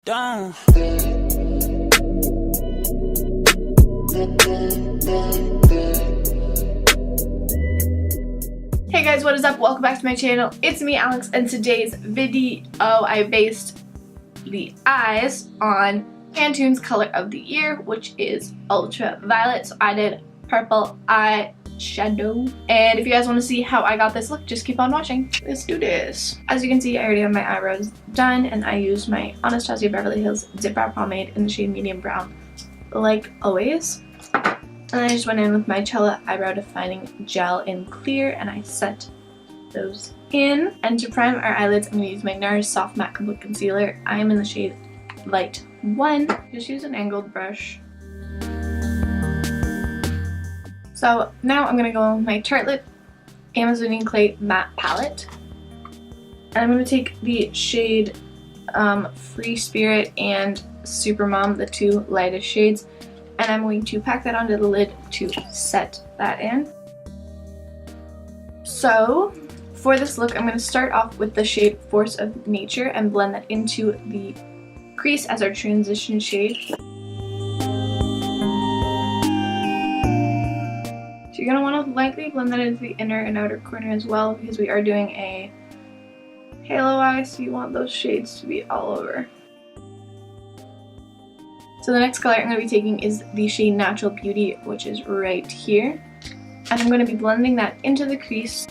Down. Hey guys, what is up? Welcome back to my channel. It's me, Alex, and today's video I based the eyes on Pantone's color of the year, which is ultraviolet. So I did purple eyeshadow. And if you guys want to see how I got this look, just keep on watching. Let's do this. As you can see, I already have my eyebrows done, and I used my Anastasia Beverly Hills Zip Brow Pomade in the shade medium brown, like always. And I just went in with my Chella Eyebrow Defining Gel in clear, and I set those in. And to prime our eyelids, I'm going to use my NARS Soft Matte Complete Concealer. I am in the shade Light 1. Just use an angled brush. So now I'm going to go with my Tartelette Amazonian Clay Matte Palette. And I'm going to take the shade Free Spirit and Super Mom, the two lightest shades. And I'm going to pack that onto the lid to set that in. So for this look, I'm going to start off with the shade Force of Nature and blend that into the crease as our transition shade. So you're going to want to lightly blend that into the inner and outer corner as well, because we are doing a halo eye, so you want those shades to be all over. So the next color I'm going to be taking is the shade Natural Beauty, which is right here. And I'm going to be blending that into the crease.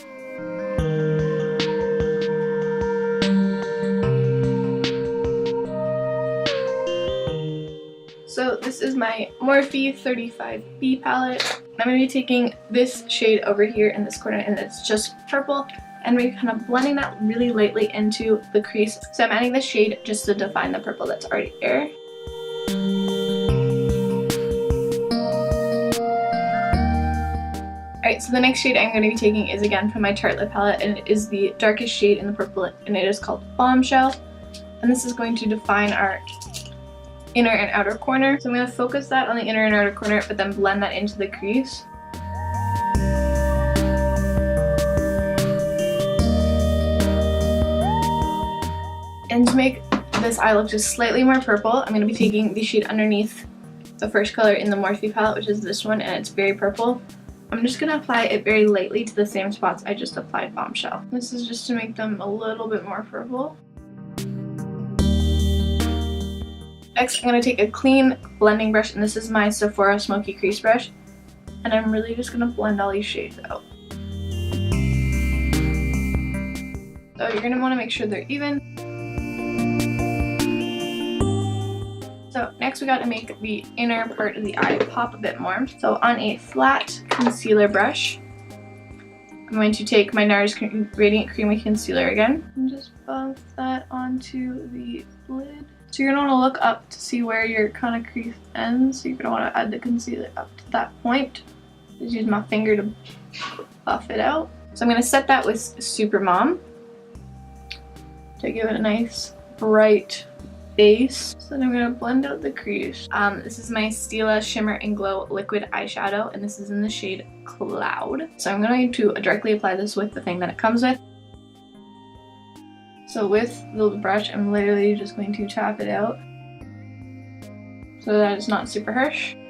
So this is my Morphe 35B palette. I'm going to be taking this shade over here in this corner, and it's just purple. And we're kind of blending that really lightly into the crease. So I'm adding this shade just to define the purple that's already there. Alright, so the next shade I'm going to be taking is again from my Tartelette palette, and it is the darkest shade in the purple, and it is called Bombshell. And this is going to define our inner and outer corner. So I'm going to focus that on the inner and outer corner, but then blend that into the crease. And to make this eye look just slightly more purple, I'm going to be taking the shade underneath the first color in the Morphe palette, which is this one, and it's very purple. I'm just going to apply it very lightly to the same spots I just applied Bombshell. This is just to make them a little bit more purple. Next, I'm going to take a clean blending brush, and this is my Sephora Smoky Crease Brush. And I'm really just going to blend all these shades out. So you're going to want to make sure they're even. So next we got to make the inner part of the eye pop a bit more. So on a flat concealer brush, I'm going to take my NARS Radiant Creamy Concealer again and just buff that onto the lid. So you're going to want to look up to see where your kind of crease ends. So you're going to want to add the concealer up to that point. Just use my finger to buff it out. So I'm going to set that with Super Mom to give it a nice bright base. So then I'm going to blend out the crease. This is my Stila Shimmer and Glow Liquid Eyeshadow, and this is in the shade Cloud. So I'm going to directly apply this with the thing that it comes with. So with the brush, I'm literally just going to tap it out so that it's not super harsh. I'm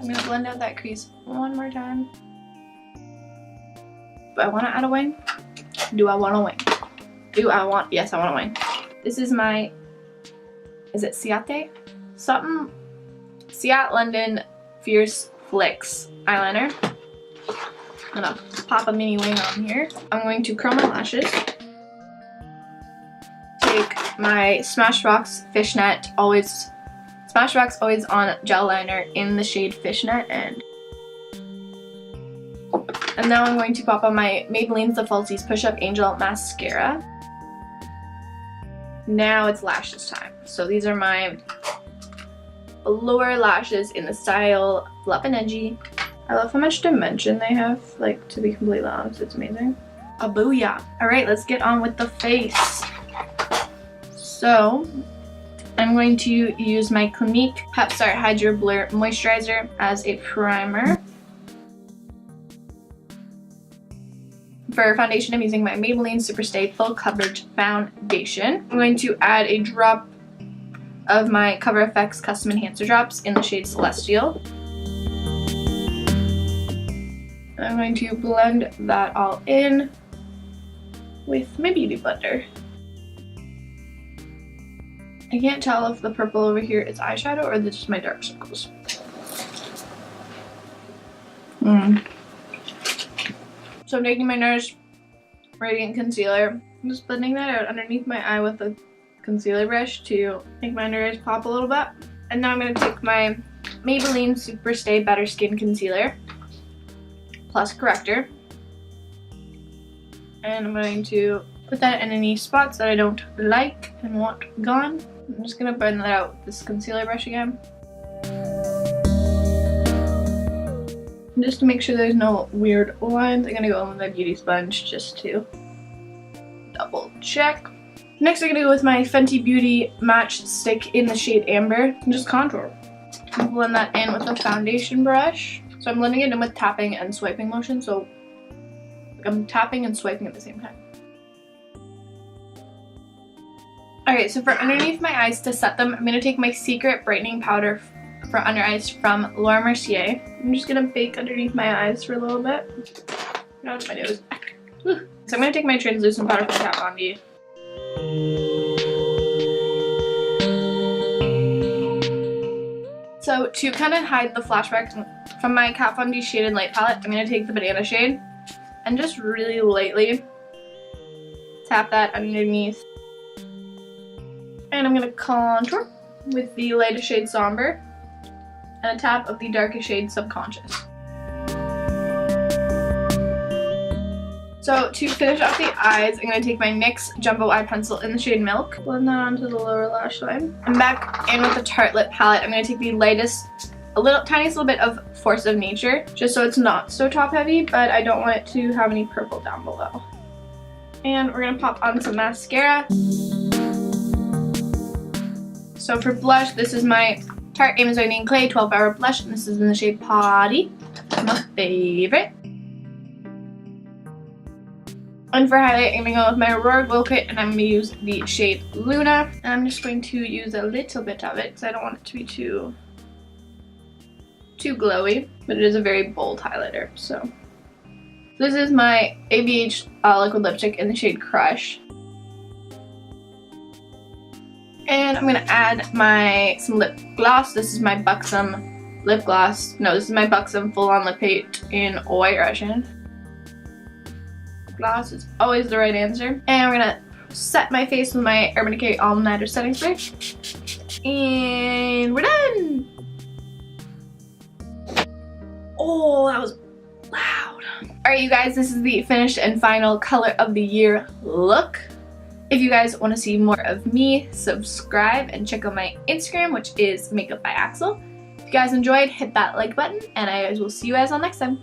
going to blend out that crease one more time. Do I want to add a wing? Do I want a wing? Yes, I want a wing. This is my, is it Ciate? Something, Ciate London Fierce Flicks eyeliner. I'm gonna pop a mini wing on here. I'm going to curl my lashes. Take my Smashbox Fishnet Smashbox Always On Gel Liner in the shade Fishnet, and now I'm going to pop on my Maybelline's The Falsies Push Up Angel Mascara. Now it's lashes time. So these are my lower lashes in the style Fluff and Edgy. I love how much dimension they have, like, to be completely honest, it's amazing. A booyah. Alright, let's get on with the face. So I'm going to use my Clinique Pep Start Hydro Blur Moisturizer as a primer. for foundation, I'm using my Maybelline Superstay Full Coverage Foundation. I'm going to add a drop of my Cover FX Custom Enhancer Drops in the shade Celestial. I'm going to blend that all in with my Beauty Blender. I can't tell if the purple over here is eyeshadow or just my dark circles. So I'm taking my NARS Radiant Concealer. I'm just blending that out underneath my eye with a concealer brush to make my under eyes pop a little bit. And now I'm going to take my Maybelline Superstay Better Skin Concealer plus corrector. And I'm going to put that in any spots that I don't like and want gone. I'm just going to blend that out with this concealer brush again. And just to make sure there's no weird lines, I'm going to go in with my beauty sponge just to double check. Next I'm going to go with my Fenty Beauty Match Stick in the shade Amber and just contour. Blend that in with a foundation brush. So I'm blending it in with tapping and swiping motion, so I'm tapping and swiping at the same time. Alright, so for underneath my eyes to set them, I'm going to take my Secret Brightening Powder for under eyes from Laura Mercier. I'm just going to bake underneath my eyes for a little bit. Not my nose. So I'm going to take my translucent powder from Kat Von D. So to kind of hide the flashbacks from my Kat Von D Shaded Light palette, I'm going to take the banana shade and just really lightly tap that underneath. And I'm going to contour with the lightest shade Somber and a tap of the darkest shade Subconscious. So to finish off the eyes, I'm going to take my NYX Jumbo Eye Pencil in the shade Milk, blend that onto the lower lash line. I'm back in with the Tarte Lip palette. I'm going to take the lightest, tiniest little bit of Force of Nature, just so it's not so top heavy, but I don't want it to have any purple down below. And we're going to pop on some mascara. So for blush, this is my Tarte Amazonian Clay 12 Hour Blush, and this is in the shade Potty, my favorite. And for highlight, I'm going to go with my Aurora Glow Kit, and I'm going to use the shade Luna. And I'm just going to use a little bit of it, because I don't want it to be too glowy, but it is a very bold highlighter. So this is my ABH liquid lipstick in the shade Crush. And I'm going to add some lip gloss. This is my Buxom lip gloss. No, this is my Buxom Full On Lip Paint in White Russian. Gloss is always the right answer. And we're going to set my face with my Urban Decay All Nighter Setting Spray. And we're done! Oh, that was loud. Alright, you guys, this is the finished and final color of the year look. If you guys want to see more of me, subscribe and check out my Instagram, which is Makeup by Axel. If you guys enjoyed, hit that like button, and I will see you guys all next time.